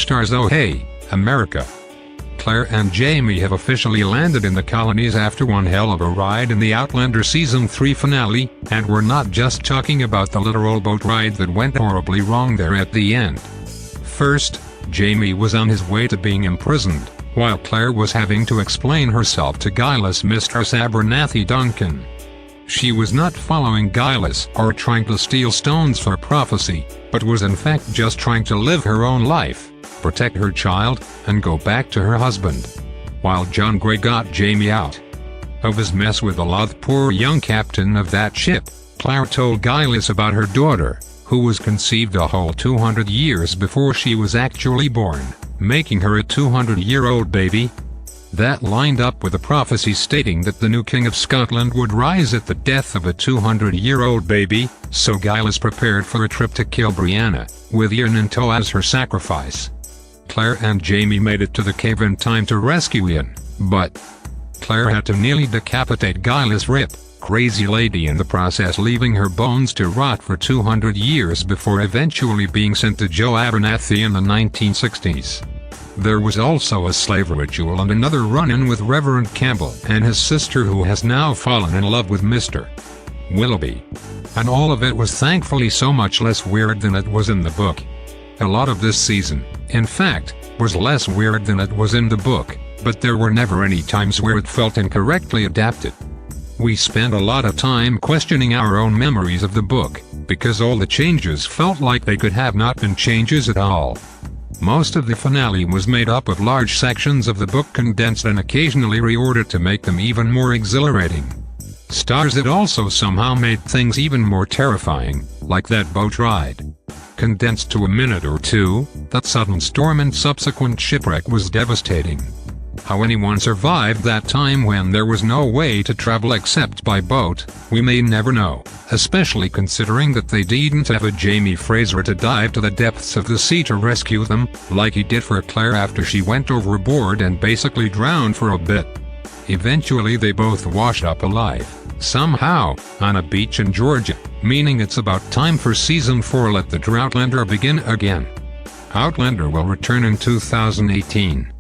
stars. Oh hey, America. Claire and Jamie have officially landed in the colonies after one hell of a ride in the Outlander Season 3 finale, and we're not just talking about the literal boat ride that went horribly wrong there at the end. First, Jamie was on his way to being imprisoned, while Claire was having to explain herself to guileless Mistress Abernathy Duncan. She was not following Guileless or trying to steal stones for prophecy, but was in fact just trying to live her own life, protect her child, and go back to her husband. While John Gray got Jamie out of his mess with the loth poor young captain of that ship, Claire told Guileless about her daughter, who was conceived a whole 200 years before she was actually born, making her a 200-year-old baby. That lined up with a prophecy stating that the new King of Scotland would rise at the death of a 200-year-old baby, so Guileless prepared for a trip to kill Brianna, with Ian in tow as her sacrifice. Claire and Jamie made it to the cave in time to rescue Ian, but Claire had to nearly decapitate Guileless Rip, crazy lady, in the process, leaving her bones to rot for 200 years before eventually being sent to Joe Abernathy in the 1960s. There was also a slave ritual and another run-in with Reverend Campbell and his sister, who has now fallen in love with Mr. Willoughby. And all of it was thankfully so much less weird than it was in the book. A lot of this season, in fact, was less weird than it was in the book, but there were never any times where it felt incorrectly adapted. We spent a lot of time questioning our own memories of the book, because all the changes felt like they could have not been changes at all. Most of the finale was made up of large sections of the book condensed and occasionally reordered to make them even more exhilarating. Stars it also somehow made things even more terrifying, like that boat ride. Condensed to a minute or two, that sudden storm and subsequent shipwreck was devastating. How anyone survived that time when there was no way to travel except by boat, we may never know, especially considering that they didn't have a Jamie Fraser to dive to the depths of the sea to rescue them, like he did for Claire after she went overboard and basically drowned for a bit. Eventually they both washed up alive, somehow, on a beach in Georgia, meaning it's about time for Season 4. Let the Outlander begin again. Outlander will return in 2018.